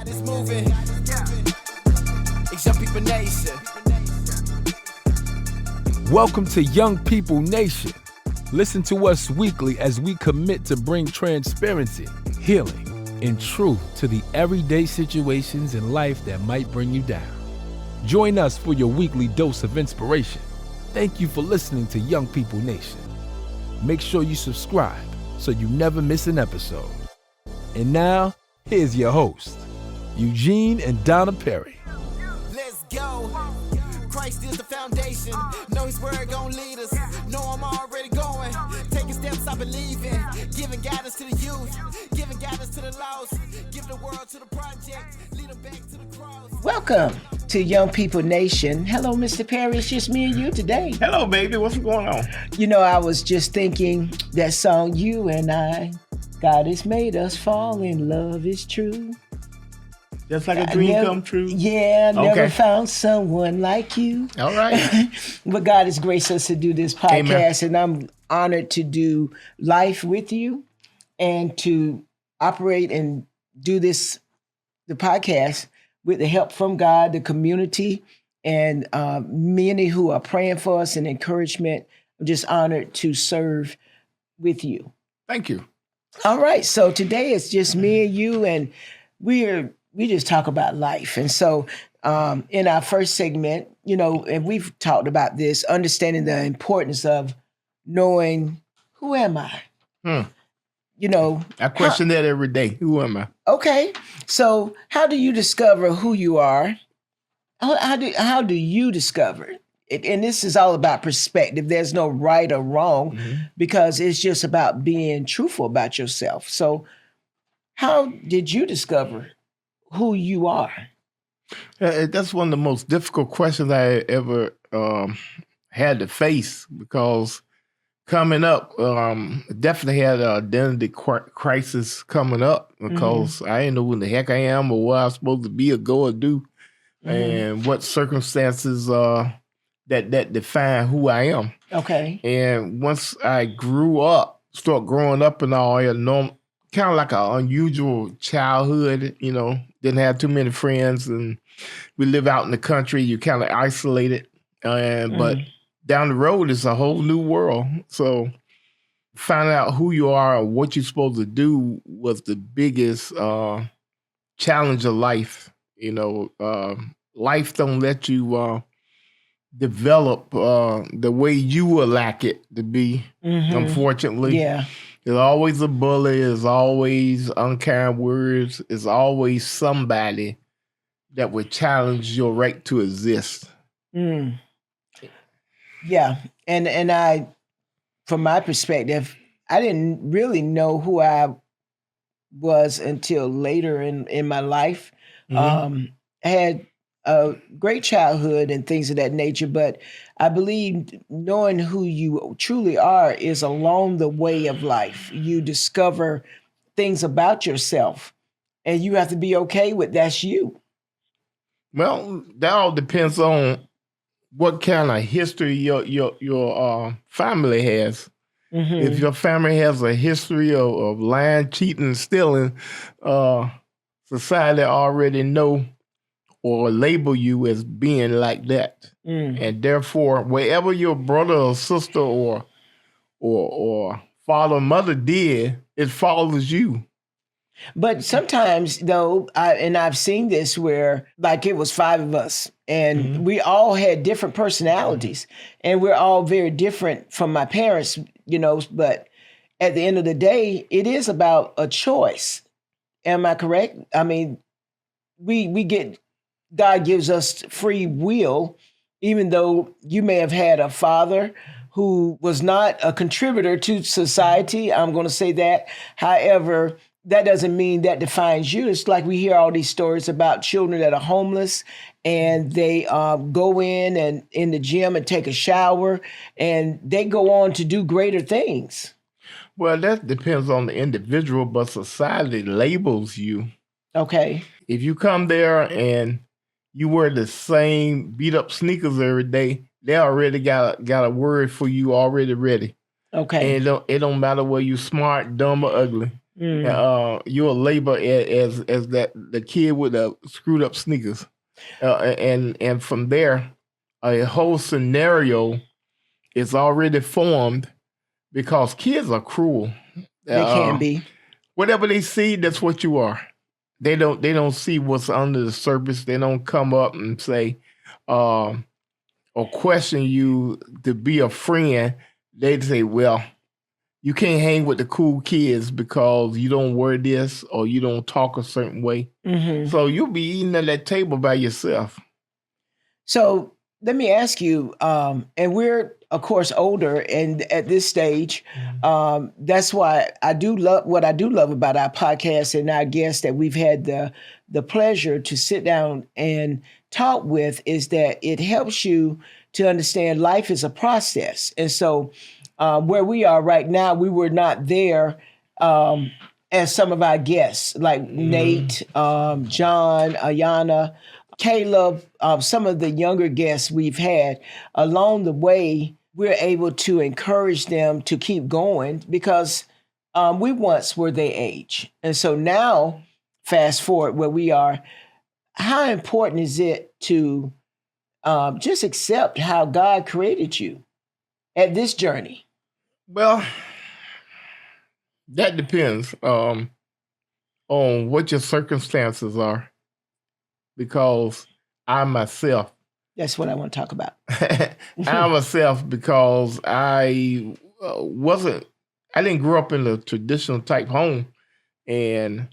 this moving. It's Young People Nation. Welcome to Young People Nation. Listen to us weekly as we commit to bring transparency, healing, and truth to the everyday situations in life that might bring you down. Join us for your weekly dose of inspiration. Thank you for listening to Young People Nation. Make sure you subscribe so you never miss an episode. And now, here's your host, Eugene and Donna Perry. Let's go. Christ is the foundation. Know his word gon' lead us. Know I'm already going. Taking steps I believe in. Giving guidance to the youth. Giving guidance to the lost. Giving the world to the project. Lead them back to the cross. Welcome to Young People Nation. Hello, Mr. Perry. It's just me and you today. Hello, baby. What's going on? You know, I was just thinking that song, You and I, God has made us fall in love is true. Just like a dream come true? Yeah, never found someone like you. All right. But God has graced us to do this podcast, and I'm honored to do life with you and to operate and do the podcast with the help from God, the community, and many who are praying for us and encouragement. I'm just honored to serve with you. Thank you. All right. So today it's just me and you, and we just talk about life. And so in our first segment, you know, and we've talked about this, understanding the importance of knowing, who am I? You know, I question that every day. Who am I? Okay. So how do you discover who you are? How do you discover it? And this is all about perspective. There's no right or wrong because it's just about being truthful about yourself. So how did you discover who you are? That's one of the most difficult questions I ever had to face, because coming up, definitely had an identity crisis coming up, because I didn't know who the heck I am or what I was supposed to be or go or do, and what circumstances that define who I am. Okay. And once I start growing up and all, kind of like an unusual childhood, you know, didn't have too many friends, and we live out in the country, you kind of isolated, but down the road is a whole new world. So finding out who you are or what you're supposed to do was the biggest challenge of life. You know, life don't let you develop the way you would like it to be, unfortunately. Yeah. There's always a bully, there's always unkind words, there's always somebody that would challenge your right to exist. Yeah. And I, from my perspective, I didn't really know who I was until later in my life. I had a great childhood and things of that nature, but I believe knowing who you truly are is along the way of life. You discover things about yourself, and you have to be okay with that's you. Well, that all depends on what kind of history your family has. If your family has a history of lying, cheating, stealing, society already know or label you as being like that. And therefore, wherever your brother or sister or father or mother did, it follows you. But sometimes, though, I've seen this where, like, it was 5 of us, and we all had different personalities, and we're all very different from my parents, you know, but at the end of the day, it is about a choice. Am I correct? I mean, God gives us free will, even though you may have had a father who was not a contributor to society. I'm going to say that. However, that doesn't mean that defines you. It's like we hear all these stories about children that are homeless, and they go in the gym and take a shower, and they go on to do greater things. Well, that depends on the individual, but society labels you. Okay. If you come there and you wear the same beat up sneakers every day, they already got a word for you already ready. Okay. And it don't matter whether you're smart, dumb, or ugly. You'll label as that the kid with the screwed up sneakers, and from there, a whole scenario is already formed because kids are cruel. They can be. Whatever they see, that's what you are. They don't see what's under the surface. They don't come up and say, or question you to be a friend. They say, well, you can't hang with the cool kids because you don't wear this or you don't talk a certain way. Mm-hmm. So you'll be eating at that table by yourself. So let me ask you, and we're, of course, older, and at this stage, that's why I do love what I do love about our podcast and our guests that we've had the pleasure to sit down and talk with is that it helps you to understand life is a process. And so where we are right now, we were not there as some of our guests, like Nate, John, Ayana, Caleb, some of the younger guests we've had. Along the way, we're able to encourage them to keep going because we once were their age. And so now, fast forward where we are, how important is it to just accept how God created you at this journey? Well, that depends on what your circumstances are. Because I myself. That's what I want to talk about. I myself, because I didn't grow up in a traditional type home. And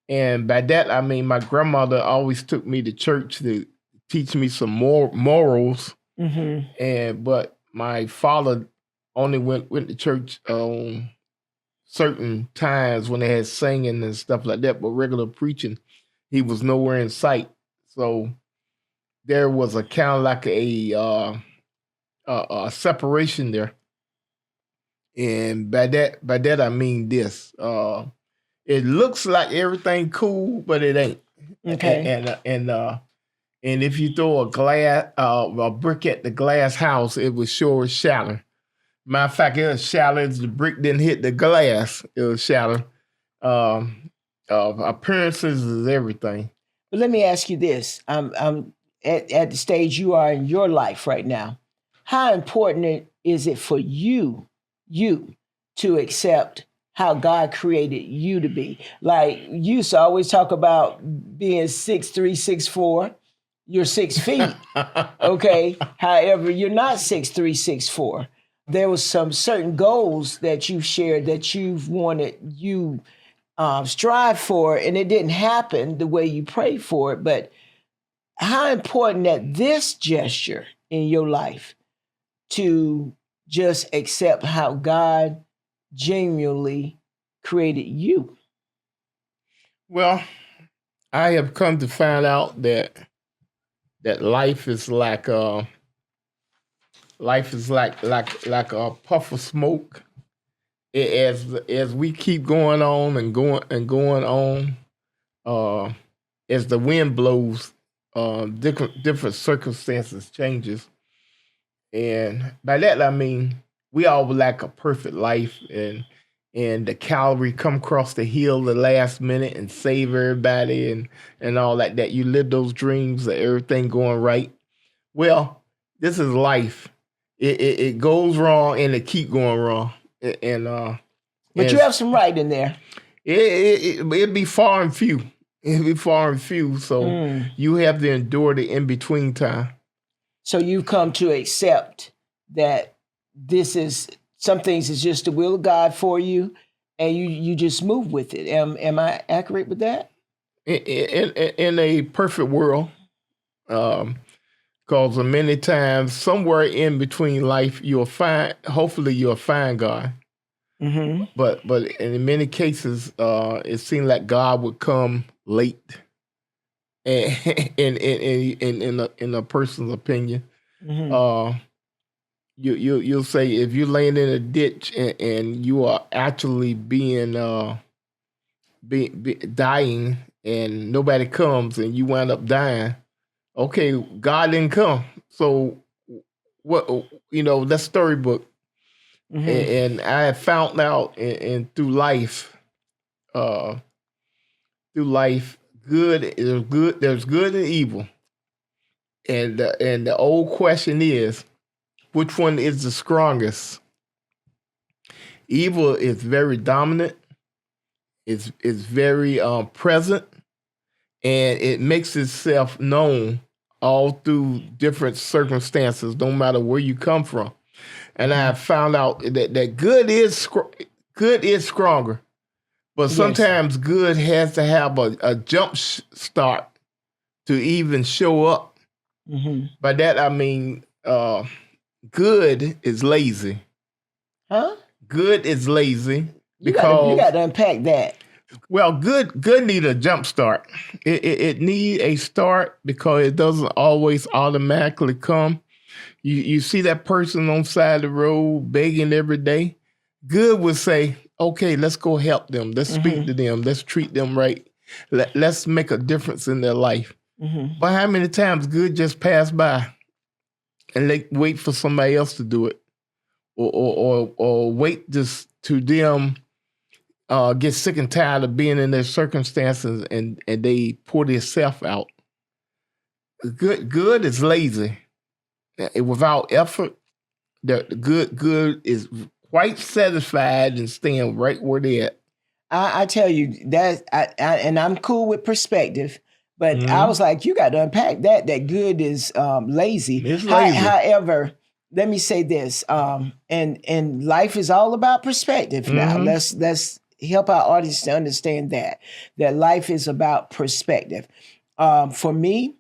by that, I mean, my grandmother always took me to church to teach me some more morals. Mm-hmm. But my father only went to church on certain times when they had singing and stuff like that, but regular preaching, he was nowhere in sight. So there was a kind of like a separation there. And by that I mean this. It looks like everything cool, but it ain't. Okay. And if you throw a brick at the glass house, it was sure shatter. Matter of fact, it was shattered. The brick didn't hit the glass. It was shattered. Appearances is everything. But let me ask you this. I'm at the stage you are in your life right now. How important is it for you to accept how God created you to be? Like you used to always talk about being 6'3", 6'4". You're 6 feet, okay? However, you're not 6'3", 6'4". There was some certain goals that you've shared that you've wanted, you strive for, and it didn't happen the way you prayed for it. But how important that this gesture in your life to just accept how God genuinely created you? Well, I have come to find out that life is like a puff of smoke. As we keep going on and going on, as the wind blows, different circumstances changes, and by that I mean we all would like a perfect life, and the cavalry come across the hill the last minute and save everybody and all that. You live those dreams of everything going right. Well, this is life. It goes wrong and it keep going wrong. But you have some right in there. It'd be far and few. It'd be far and few. So you have to endure the in-between time. So you've come to accept that some things is just the will of God for you, and you just move with it. Am I accurate with that? In a perfect world, because many times, somewhere in between life, hopefully you'll find God. Mm-hmm. But in many cases, it seemed like God would come late, and in a person's opinion. Mm-hmm. You'll say if you're laying in a ditch and you are actually being dying and nobody comes and you wind up dying. Okay, God didn't come. So what? That's storybook. Mm-hmm. And I have found out and through life through life. There's good and evil. And the old question is, which one is the strongest? Evil is very dominant. It's very present, and it makes itself known all through different circumstances, no matter where you come from. And I found out that good is stronger, but sometimes good has to have a jump start to even show up. Mm-hmm. By that I mean, good is lazy. Huh? Good is lazy You because got to unpack that. well, good need a jump start. It need a start because it doesn't always automatically come. You see that person on the side of the road begging every day. Good would say, okay, let's go help them. Let's speak to them. Let's treat them right. Let's make a difference in their life. Mm-hmm. But how many times good just pass by and they wait for somebody else to do it, or wait just to them get sick and tired of being in their circumstances and they pour themselves out. Good is lazy. Without effort, the good is quite satisfied and staying right where they're at. I tell you that, and I'm cool with perspective, but I was like, you got to unpack that. That good is lazy. It's lazy. However, let me say this, and life is all about perspective. Now, let's help our audience to understand that life is about perspective. For me,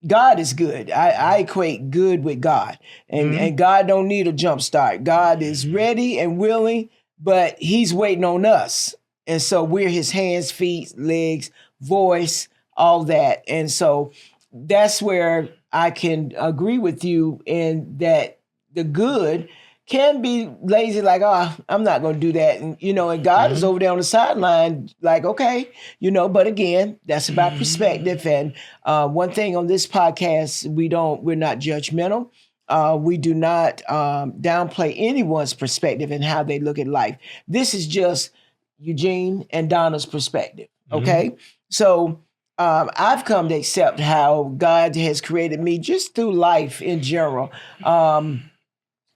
God is good. I equate good with God, and God don't need a jump start. God is ready and willing, but He's waiting on us, and so we're His hands, feet, legs, voice, all that. And so that's where I can agree with you in that the good can be lazy, like, oh, I'm not going to do that. And, and God is over there on the sideline, like, okay, but again, that's about perspective. And one thing on this podcast, we're not judgmental. We do not downplay anyone's perspective and how they look at life. This is just Eugene and Donna's perspective. Okay. So I've come to accept how God has created me just through life in general.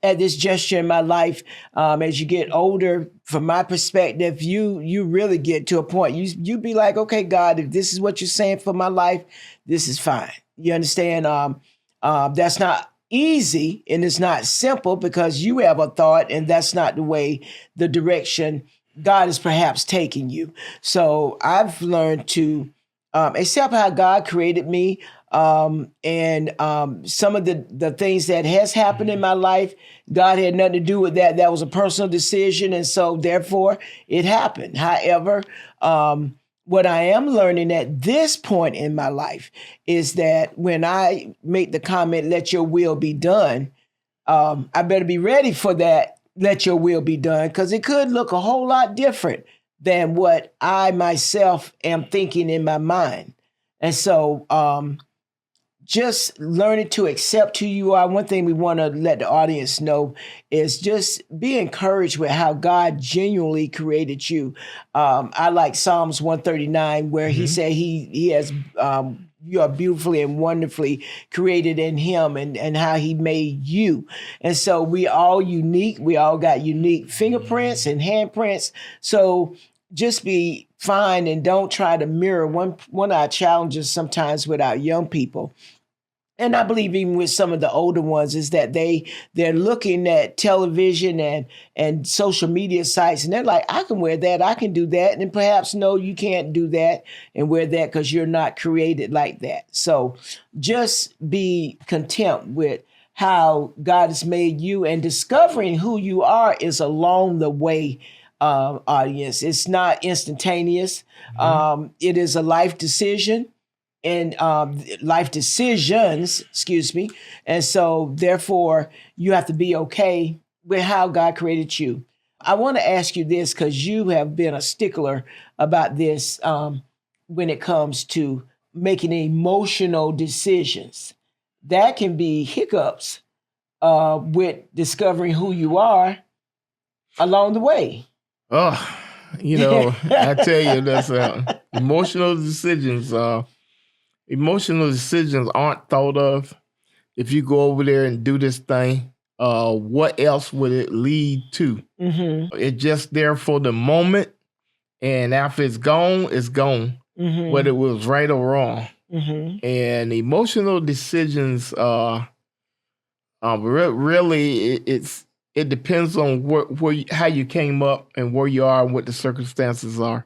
At this gesture in my life, as you get older, from my perspective, you really get to a point. You be like, okay, God, if this is what you're saying for my life, this is fine. You understand? That's not easy and it's not simple because you have a thought and that's not the direction God is perhaps taking you. So I've learned to accept how God created me. And some of the things that has happened in my life, God had nothing to do with that. That was a personal decision. And so therefore it happened. However, what I am learning at this point in my life is that when I make the comment, let your will be done, I better be ready for that. Let your will be done. Because it could look a whole lot different than what I myself am thinking in my mind. And so, just learning to accept who you are. One thing we want to let the audience know is just be encouraged with how God genuinely created you. I like Psalms 139, where he said he has, you are beautifully and wonderfully created in Him, and how He made you. And so we all unique. We all got unique fingerprints and handprints. So just be fine and don't try to mirror. One of our challenges sometimes with our young people, and I believe even with some of the older ones, is that they're looking at television and social media sites, and they're like, I can wear that, I can do that. And perhaps, no, you can't do that and wear that because you're not created like that. So just be content with how God has made you, and discovering who you are is along the way, audience. It's not instantaneous. It is a life decision. And life decisions, And so therefore you have to be okay with how God created you. I want to ask you this, because you have been a stickler about this when it comes to making emotional decisions. That can be hiccups with discovering who you are along the way. Oh, You know, I tell you, that's emotional decisions. Emotional decisions aren't thought of. If you go over there and do this thing, what else would it lead to? It's just there for the moment, and after it's gone, whether it was right or wrong. And emotional decisions, really, it depends on how you came up and where you are and what the circumstances are.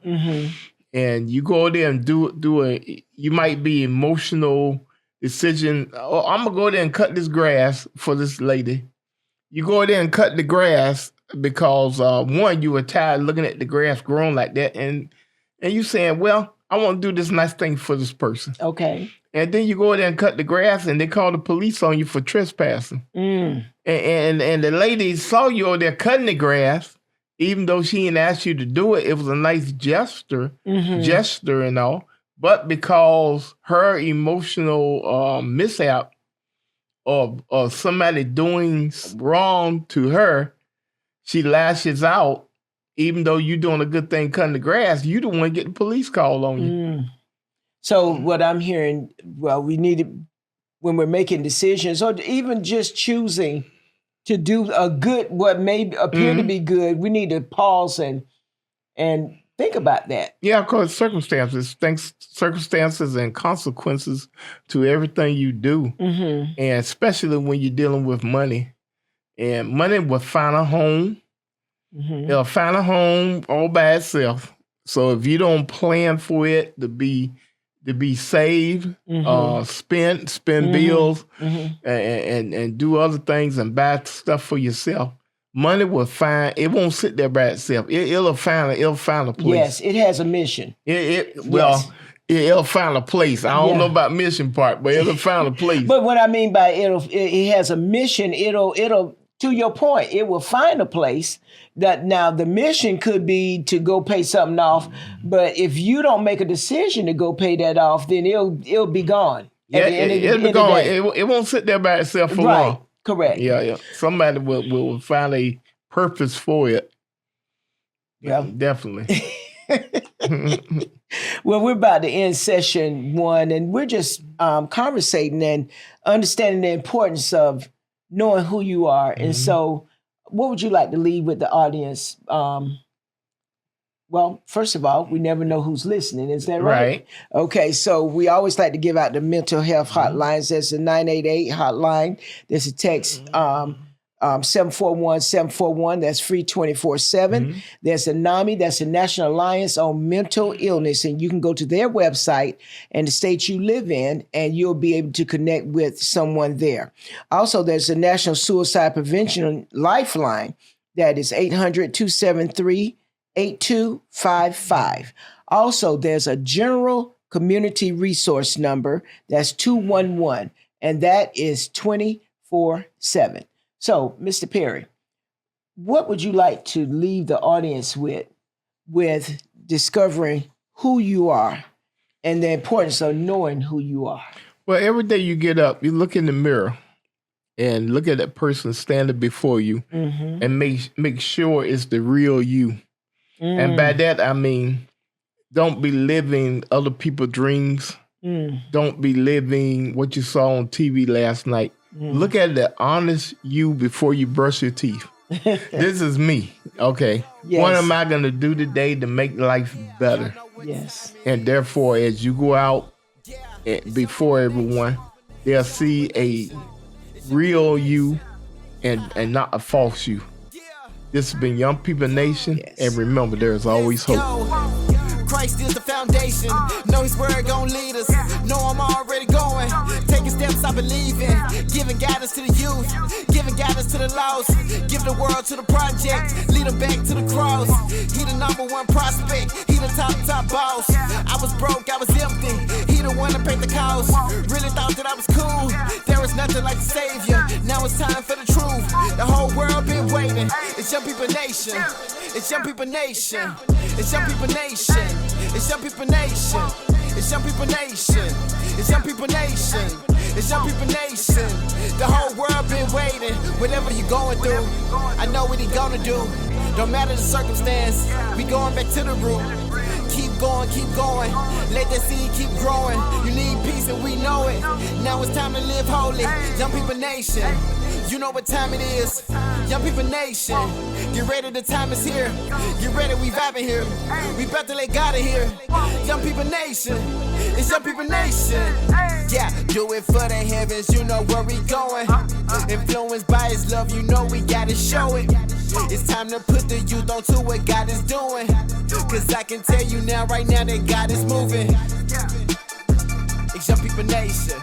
And you go there and you might be emotional decision. Oh, I'm gonna go there and cut this grass for this lady. You go there and cut the grass because one, you were tired looking at the grass growing like that, and you saying, well, I want to do this nice thing for this person. Okay. And then you go there and cut the grass, and they call the police on you for trespassing. And the lady saw you over there cutting the grass, even though she didn't ask you to do it. It was a nice gesture and all. But because her emotional mishap of somebody doing wrong to her, she lashes out. Even though you're doing a good thing cutting the grass, you don't want to get the police call on you. So what I'm hearing, well, we need to, when we're making decisions or even just choosing to do what may appear to be good, we need to pause and think about that. Yeah, because circumstances and consequences to everything you do. And especially when you're dealing with money. And money will find a home. It'll find a home all by itself. So if you don't plan for it to be saved, spend bills, and do other things and buy stuff for yourself, money will find. It won't sit there by itself. It'll find a place. Yes, it has a mission. It'll find a place. I don't know about mission part, but it'll find a place. But what I mean by it has a mission. It'll. To your point, it will find a place that now the mission could be to go pay something off. But if you don't make a decision to go pay that off, then it'll be gone. Yeah, it'll be gone. It won't sit there by itself for long. Correct. Yeah. Somebody will find a purpose for it. Yeah, definitely. Well, we're about to end session 1, and we're just conversating and understanding the importance of knowing who you are. And so what would you like to leave with the audience? Well, first of all, we never know who's listening. Is that right? Okay, so we always like to give out the mental health hotlines. There's a 988 hotline. There's a text 741-741. That's free 24/7. There's a NAMI. That's the National Alliance on Mental Illness. And you can go to their website and the state you live in, and you'll be able to connect with someone there. Also, there's a National Suicide Prevention Lifeline. That is 800-273-8255. Also, there's a general community resource number. That's 211. And that is 24/7. So, Mr. Perry, what would you like to leave the audience with discovering who you are and the importance of knowing who you are? Well, every day you get up, you look in the mirror and look at that person standing before you and make sure it's the real you. And by that, I mean, don't be living other people's dreams. Don't be living what you saw on TV last night. Look at the honest you before you brush your teeth. This is me. Okay. Yes. What am I going to do today to make life better? Yes. And therefore, as you go out before everyone, they'll see a real you and not a false you. This has been Young People Nation. Yes. And remember, there's always hope. Christ is the foundation. Know his word gon' lead us. Know I'm already going. Taking steps I believe in. Giving guidance to the youth. Giving guidance to the lost. Give the world to the project. Lead them back to the cross. He the #1 prospect. He the top boss. I was broke, I was empty. He the one that paid the cost. Really thought that I was cool. There was nothing like the savior. Now it's time for the truth. The whole world been waiting. It's Young People Nation. It's Young People Nation. It's Young People Nation. It's Young People Nation. It's Young People Nation. It's Young People Nation. It's Young People Nation. The whole world been waiting. Whatever you going through, I know what he gonna do. Don't matter the circumstance, we going back to the root. Keep going, let that seed keep growing. You need peace and we know it. Now it's time to live holy. Young People Nation, you know what time it is. Young People Nation, get ready, the time is here. Get ready, we vibing here. We about to let God in here. Young People Nation, it's Young People Nation. Yeah, do it for the heavens, you know where we going. Influenced by His love, you know we gotta show it. It's time to put the youth onto what God is doing. Cause I can tell you now, right now, that God is moving. It's Young People Nation.